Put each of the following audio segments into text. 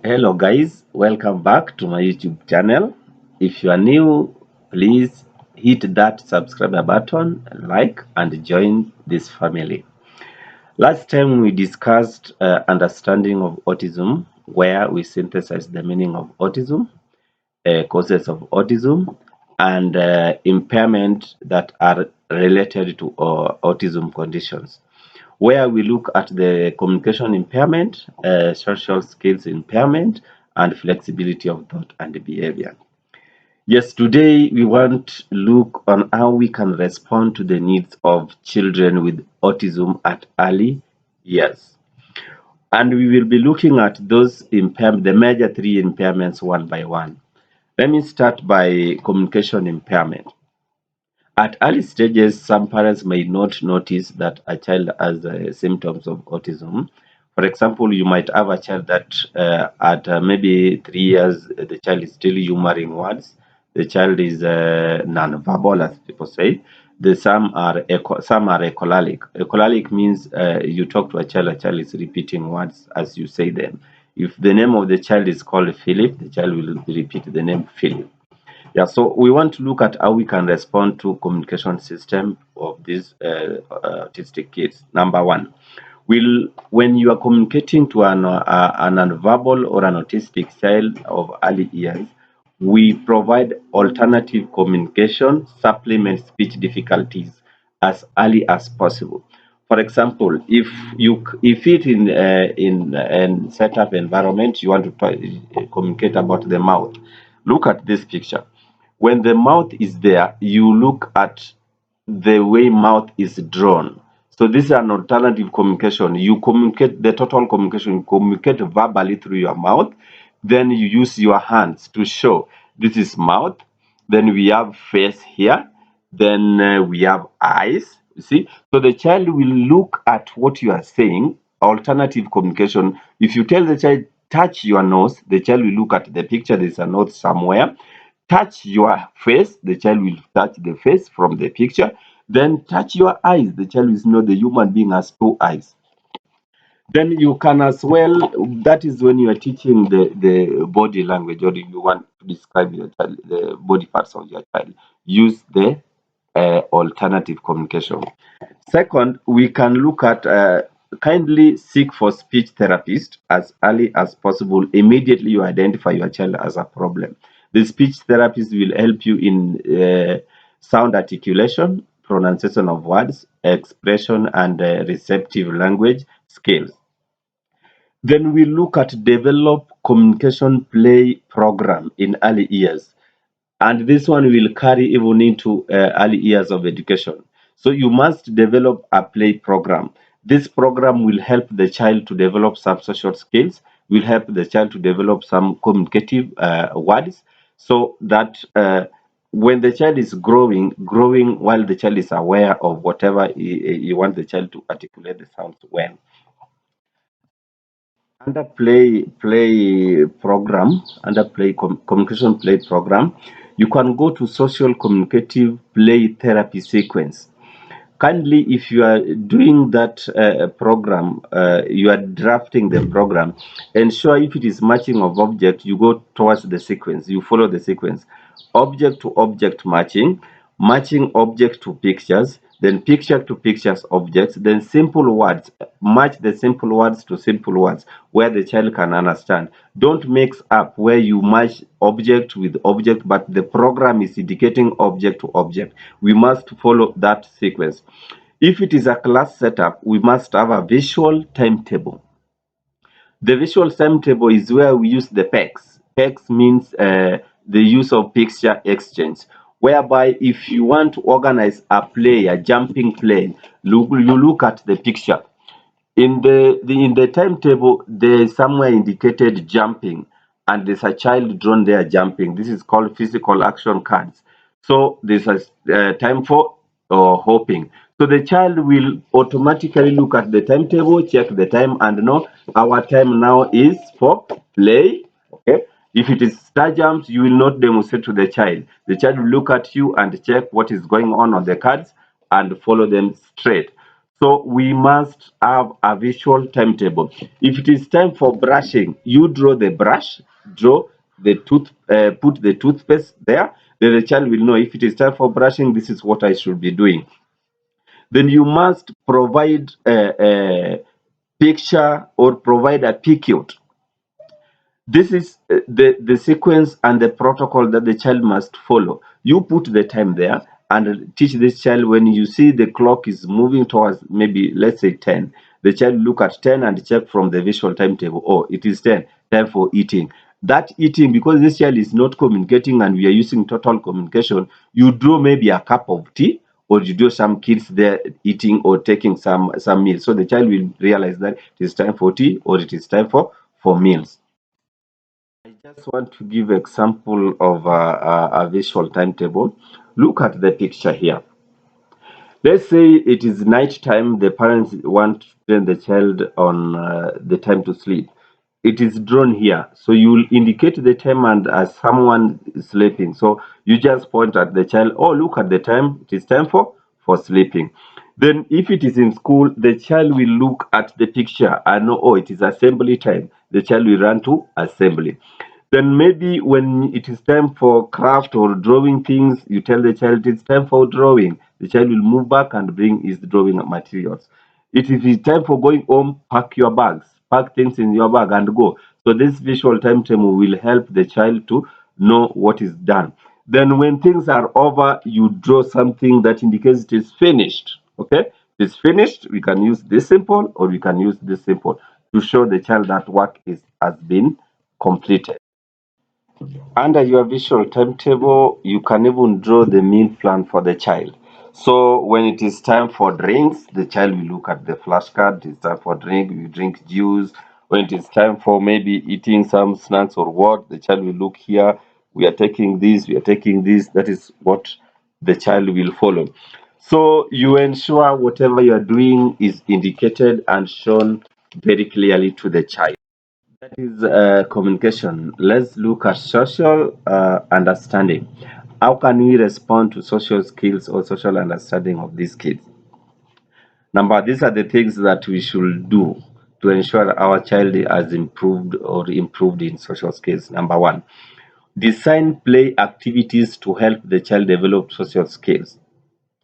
Hello guys, welcome back to my YouTube channel. If you are new, please hit that subscribe button, like and join this family. Last time we discussed understanding of autism, where we synthesized the meaning of autism, causes of autism, and impairment that are related to autism conditions, where we look at the communication impairment, social skills impairment, and flexibility of thought and behavior. Yes, today we want to look on how we can respond to the needs of children with autism at early years. And we will be looking at the major three impairments one by one. Let me start by communication impairment. At early stages, some parents may not notice that a child has symptoms of autism. For example, you might have a child that at maybe 3 years, the child is still humoring words. The child is non-verbal, as people say. Some are echolalic. Echolalic means you talk to a child is repeating words as you say them. If the name of the child is called Philip, the child will repeat the name Philip. Yeah, so we want to look at how we can respond to communication system of these autistic kids. Number one, when you are communicating to an nonverbal or an autistic child of early years, we provide alternative communication, supplement speech difficulties as early as possible. For example, if it in setup environment you want to communicate about the mouth, look at this picture. When the mouth is there, you look at the way mouth is drawn. So this is an alternative communication. You communicate the total communication, you communicate verbally through your mouth, then you use your hands to show this is mouth, then we have face here, then we have eyes. You see, so the child will look at what you are saying. Alternative communication. If you tell the child touch your nose, the child will look at the picture. There's a nose somewhere. Touch your face, the child will touch the face from the picture. Then touch your eyes, the child will know the human being has two eyes. Then you can as well, that is when you are teaching the body language, or if you want to describe your child, the body parts of your child, use the alternative communication. Second, we can look at kindly seek for speech therapist as early as possible. Immediately you identify your child as a problem. The speech therapist will help you in sound articulation, pronunciation of words, expression, and receptive language skills. Then we look at develop communication play program in early years, and this one will carry even into early years of education. So you must develop a play program. This program will help the child to develop some social skills, will help the child to develop some communicative words, so that when the child is growing while the child is aware of whatever you want the child to articulate the sounds when. Under communication play program, you can go to social communicative play therapy sequence. Kindly, if you are doing that program, you are drafting the program, ensure if it is matching of object, you go towards the sequence, you follow the sequence. Object to object matching, matching object to pictures, then picture to pictures objects, then simple words, match the simple words to simple words where the child can understand. Don't mix up where you match object with object, but the program is indicating object to object. We must follow that sequence. If it is a class setup, we must have a visual timetable. The visual timetable is where we use the PECs. PECs means the use of picture exchange, whereby if you want to organize a play, a jumping play, you look at the picture. In the timetable, there is somewhere indicated jumping, and there's a child drawn there jumping. This is called physical action cards. So there's a time for hopping. So the child will automatically look at the timetable, check the time, and know our time now is for play. Okay. If it is star jumps, you will not demonstrate to the child. The child will look at you and check what is going on the cards and follow them straight. So we must have a visual timetable. If it is time for brushing, you draw the brush, draw the put the toothpaste there. Then the child will know if it is time for brushing, this is what I should be doing. Then you must provide a picture or provide a picture. This is the sequence and the protocol that the child must follow. You put the time there and teach this child when you see the clock is moving towards maybe let's say 10. The child look at 10 and check from the visual timetable. Oh, it is 10. Time for eating. That eating, because this child is not communicating and we are using total communication, you draw maybe a cup of tea or you do some kids there eating or taking some meals. So the child will realize that it is time for tea or it is time for meals. I just want to give example of a visual timetable. Look at the picture here. Let's say it is night time. The parents want to train the child on the time to sleep. It is drawn here. So you will indicate the time and as someone is sleeping. So you just point at the child, oh, look at the time. It is time for sleeping. Then if it is in school, the child will look at the picture and know, oh, it is assembly time. The child will run to assembly. Then maybe when it is time for craft or drawing things, you tell the child it's time for drawing. The child will move back and bring his drawing materials. If it is time for going home, pack your bags, pack things in your bag and go. So this visual timetable will help the child to know what is done. Then when things are over, you draw something that indicates it is finished. Okay? If it's finished, we can use this symbol or we can use this symbol to show the child that work has been completed. Under your visual timetable, you can even draw the meal plan for the child. So when it is time for drinks, the child will look at the flashcard. It's time for drink, we drink juice. When it is time for maybe eating some snacks or what, the child will look here. We are taking this, we are taking this. That is what the child will follow. So you ensure whatever you are doing is indicated and shown very clearly to the child. That is communication. Let's look at social understanding. How can we respond to social skills or social understanding of these kids? These are the things that we should do to ensure our child has improved in social skills. Number one, design play activities to help the child develop social skills.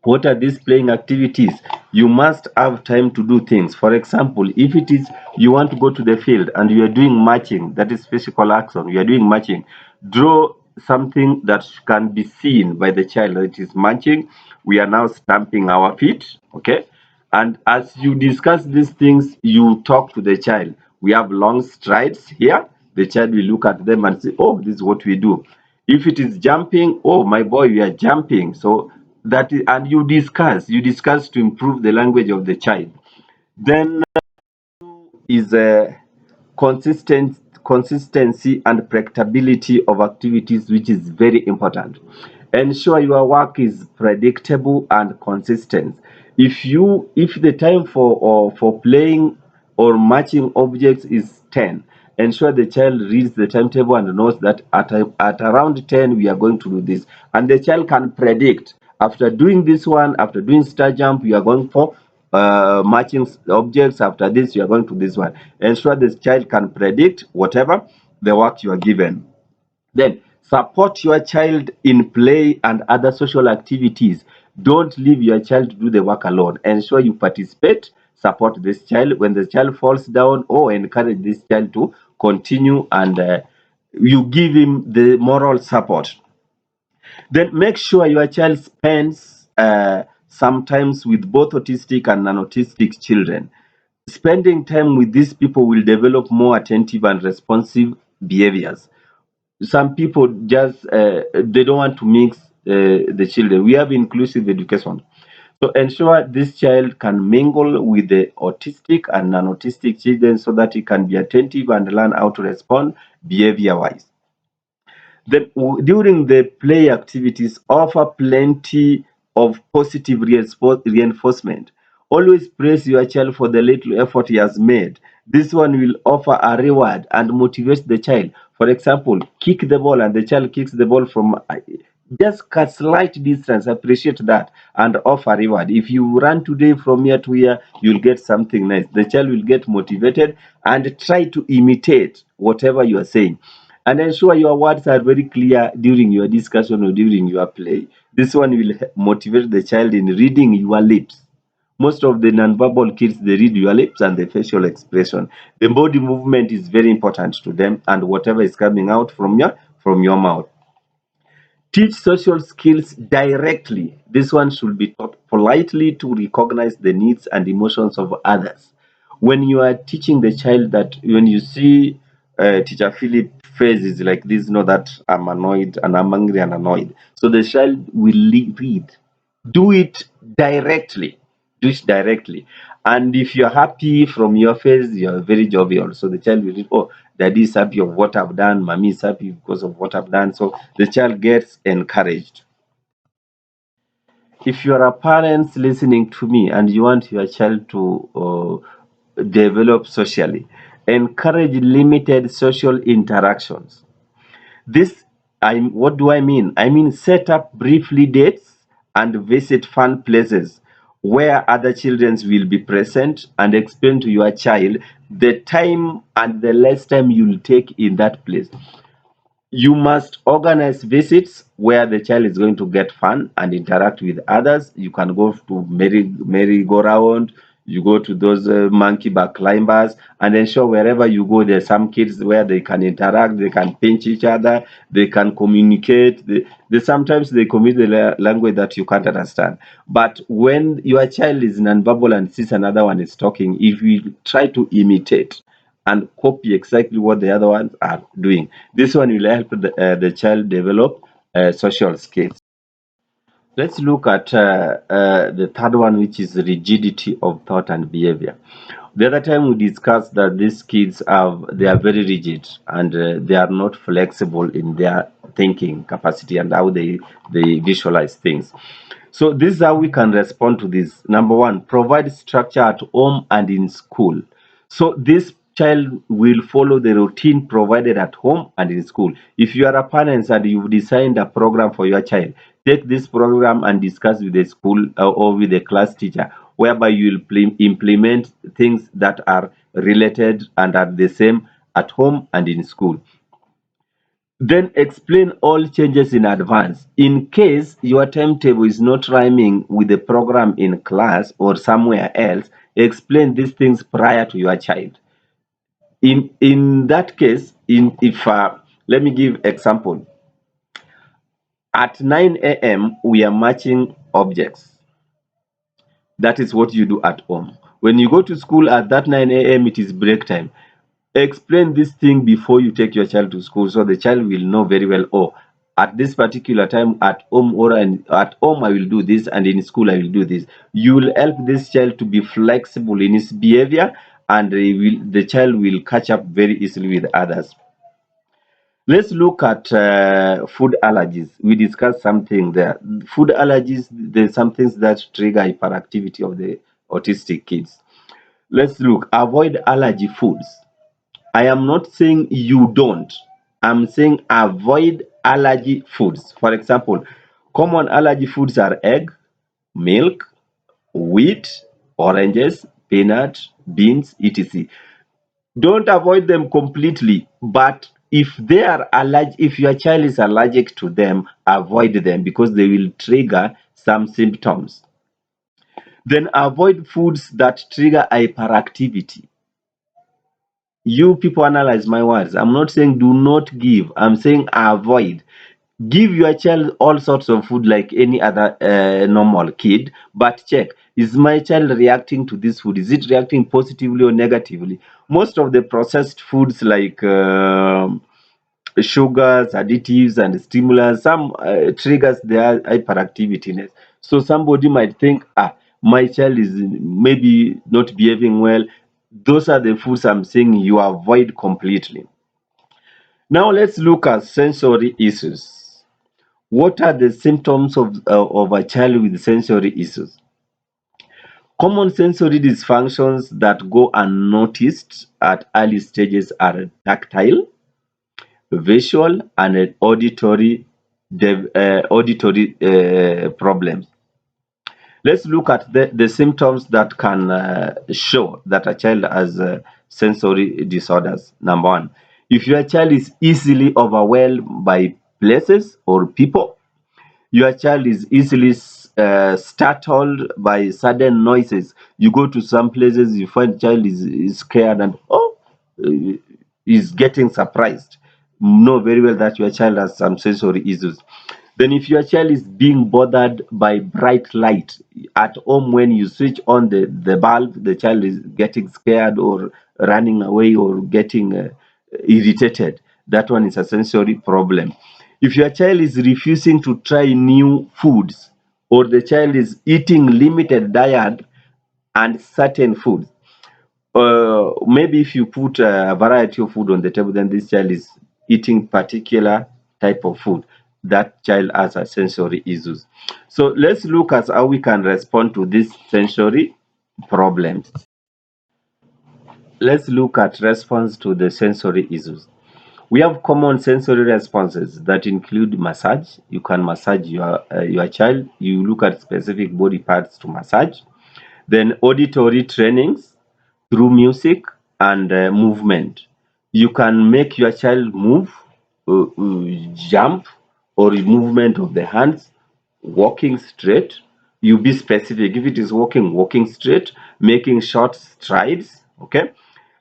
What are these playing activities? You must have time to do things. For example, if it is you want to go to the field and you are doing marching, that is physical action, you are doing marching, draw something that can be seen by the child that it is marching. We are now stamping our feet, okay? And as you discuss these things, you talk to the child. We have long strides here. The child will look at them and say, oh, this is what we do. If it is jumping, oh, my boy, we are jumping. So that is, and you discuss to improve the language of the child. Then is a consistency and predictability of activities, which is very important. Ensure your work is predictable and consistent. If the time for playing or matching objects is 10, ensure the child reads the timetable and knows that at around 10 we are going to do this, and the child can predict after doing this one, after doing star jump, you are going for matching objects. After this, you are going to this one. Ensure the child can predict whatever the work you are given. Then support your child in play and other social activities. Don't leave your child to do the work alone. Ensure you participate, support this child. When the child falls down, or encourage this child to continue, and you give him the moral support. Then make sure your child spends sometimes with both autistic and non-autistic children. Spending time with these people will develop more attentive and responsive behaviors. Some people just they don't want to mix the children. We have inclusive education. So ensure this child can mingle with the autistic and non-autistic children so that he can be attentive and learn how to respond behavior-wise. Then during the play activities, offer plenty of positive reinforcement. Always praise your child for the little effort he has made. This one will offer a reward and motivate the child. For example, kick the ball and the child kicks the ball from Just a slight distance, appreciate that, and offer reward. If you run today from here to here, you'll get something nice. The child will get motivated and try to imitate whatever you are saying. And ensure your words are very clear during your discussion or during your play. This one will motivate the child in reading your lips. Most of the nonverbal kids, they read your lips and the facial expression. The body movement is very important to them, and whatever is coming out from your mouth. Teach social skills directly. This one should be taught politely to recognize the needs and emotions of others. When you are teaching the child, that when you see teacher Philip face is like this, know that I'm annoyed and I'm angry and annoyed. So the child will read. Do it directly. Do it directly. And if you're happy from your face, you're very jovial. So the child will read, oh, daddy is happy of what I've done, mommy is happy because of what I've done. So the child gets encouraged. If you are a parent listening to me and you want your child to develop socially, encourage limited social interactions. This, what do I mean? I mean, set up briefly dates and visit fun places where other children will be present, and explain to your child the time and the less time you'll take in that place. You must organize visits where the child is going to get fun and interact with others. You can go to merry-go-round, you go to those monkey bar climbers, and ensure wherever you go, there's some kids where they can interact, they can pinch each other, they can communicate. Sometimes they commit the language that you can't understand. But when your child is nonverbal and sees another one is talking, if you try to imitate and copy exactly what the other ones are doing. This one will help the child develop social skills. Let's look at the third one, which is rigidity of thought and behavior. The other time we discussed that these kids they are very rigid, and they are not flexible in their thinking capacity and how they visualize things. So this is how we can respond to this. Number one, provide structure at home and in school. So this child will follow the routine provided at home and in school. If you are a parent and you've designed a program for your child, take this program and discuss with the school or with the class teacher, whereby you will implement things that are related and are the same at home and in school. Then explain all changes in advance. In case your timetable is not rhyming with the program in class or somewhere else, explain these things prior to your child. In that case, in if let me give example. At 9 a.m. we are matching objects. That is what you do at home. When you go to school at that 9 a.m. it is break time. Explain this thing before you take your child to school, so the child will know very well, oh, at this particular time at home, at home I will do this, and in school I will do this. You will help this child to be flexible in his behavior, and the child will catch up very easily with others. Let's look at food allergies. We discussed something there. Food allergies, there's some things that trigger hyperactivity of the autistic kids. Let's look. Avoid allergy foods. I am not saying you don't. I'm saying avoid allergy foods. For example, common allergy foods are egg, milk, wheat, oranges, peanut, beans, etc. Don't avoid them completely, but if your child is allergic to them, avoid them because they will trigger some symptoms. Then avoid foods that trigger hyperactivity. You people analyze my words. I'm not saying do not give, I'm saying avoid. Give your child all sorts of food like any other normal kid, but check, is my child reacting to this food? Is it reacting positively or negatively? Most of the processed foods like sugars, additives, and stimulants, some triggers their hyperactivity. So somebody might think, my child is maybe not behaving well. Those are the foods I'm saying you avoid completely. Now let's look at sensory issues. What are the symptoms of a child with sensory issues? Common sensory dysfunctions that go unnoticed at early stages are tactile, visual, and auditory auditory problems. Let's look at the symptoms that can show that a child has sensory disorders. Number one, if your child is easily overwhelmed by places or people, your child is easily startled by sudden noises. You go to some places, you find child is scared and uh, is getting surprised. Know very well that your child has some sensory issues. Then if your child is being bothered by bright light at home, when you switch on the bulb, the child is getting scared or running away or getting irritated. That one is a sensory problem. If your child is refusing to try new foods, or the child is eating limited diet and certain foods, maybe if you put a variety of food on the table, then this child is eating particular type of food. That child has a sensory issues. So let's look at how we can respond to these sensory problems. Let's look at response to the sensory issues. We have common sensory responses that include massage. You can massage your child. You look at specific body parts to massage. Then auditory trainings through music and movement. You can make your child move, jump, or movement of the hands, walking straight. You be specific. If it is walking, walking straight, making short strides. Okay.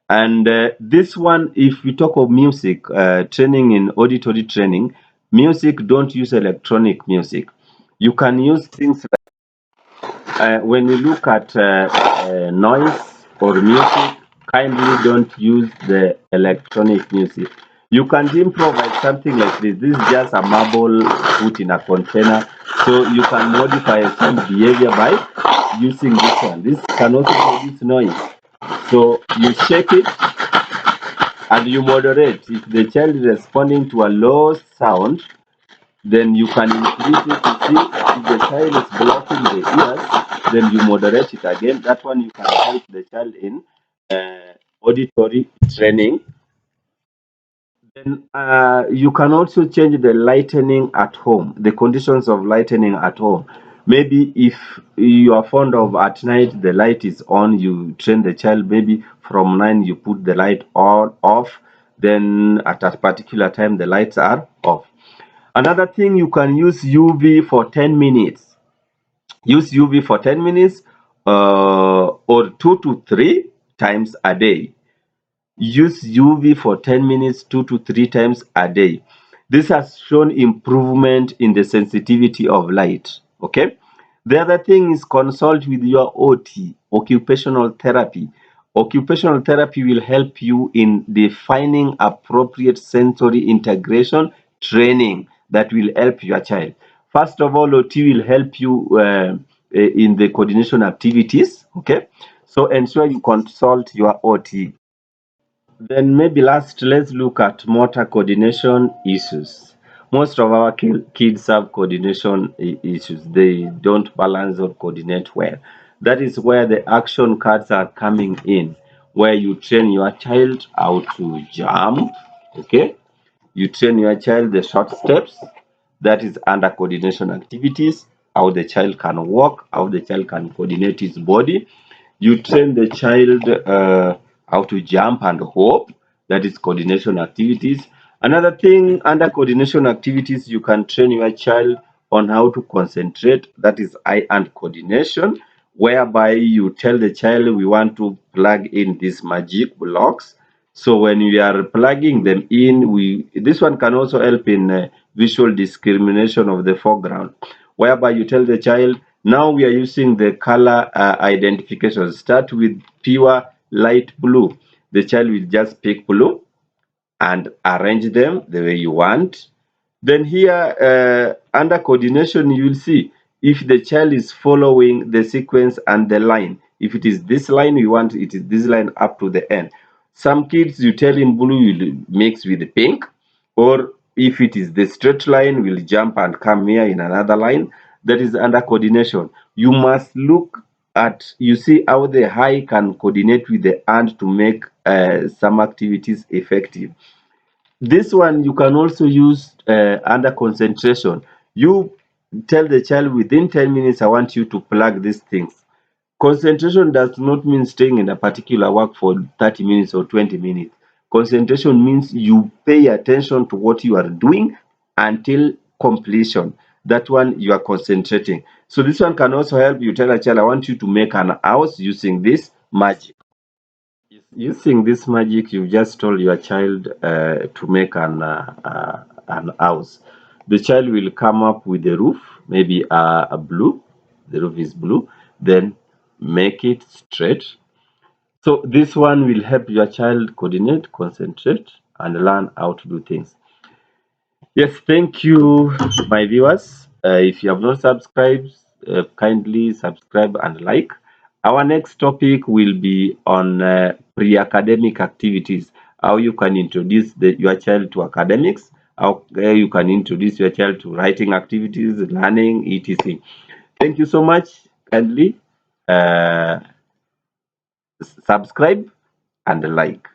And this one, if we talk of music, training in auditory training, music, don't use electronic music. You can use things when you look at noise or music, kindly don't use the electronic music. You can improvise something like this. This is just a marble put in a container. So you can modify some behavior by using this one. This can also produce noise. So you shake it and you moderate. If the child is responding to a low sound, then you can increase it to see if the child is blocking the ears, then you moderate it again. That one you can help the child in auditory training. Then you can also change the lightening at home, the conditions of lightening at home. Maybe if you are fond of at night the light is on, you train the child. Maybe from 9 you put the light on off. Then at a particular time the lights are off. Another thing, you can use UV for 10 minutes. Use UV for 10 minutes or 2 to 3 times a day. Use UV for 10 minutes 2 to 3 times a day. This has shown improvement in the sensitivity of light. Okay. The other thing is consult with your OT, occupational therapy. Occupational therapy will help you in defining appropriate sensory integration training that will help your child. First of all, OT will help you in the coordination activities. Okay. So ensure you consult your OT. Then maybe last, let's look at motor coordination issues. Most of our kids have coordination issues. They don't balance or coordinate well. That is where the action cards are coming in, where you train your child how to jump, okay? You train your child the short steps, that is under coordination activities, how the child can walk, how the child can coordinate his body. You train the child how to jump and hop, that is coordination activities. Another thing under coordination activities, you can train your child on how to concentrate, that is eye hand coordination, whereby you tell the child we want to plug in these magic blocks. So when we are plugging them in, we this one can also help in visual discrimination of the foreground, whereby you tell the child, now we are using the color identification. Start with pure light blue. The child will just pick blue and arrange them the way you want. Then here, under coordination, you will see if the child is following the sequence and the line. If it is this line, you want it is this line up to the end. Some kids, you tell him blue will mix with pink, or if it is the straight line, will jump and come here in another line. That is under coordination. You must look at, you see how the eye can coordinate with the hand to make some activities effective. This one you can also use under concentration. You tell the child within 10 minutes, I want you to plug these things. Concentration does not mean staying in a particular work for 30 minutes or 20 minutes. Concentration means you pay attention to what you are doing until completion. That one you are concentrating. So this one can also help you tell a child, I want you to make an house using this magic. Using this magic, you just told your child to make an house. The child will come up with a roof, maybe a blue. The roof is blue. Then make it straight. So this one will help your child coordinate, concentrate, and learn how to do things. Yes, thank you, my viewers. If you have not subscribed, kindly subscribe and like. Our next topic will be on pre-academic activities, how you can introduce your child to academics, how you can introduce your child to writing activities, learning, etc. Thank you so much. Kindly uh, subscribe and like.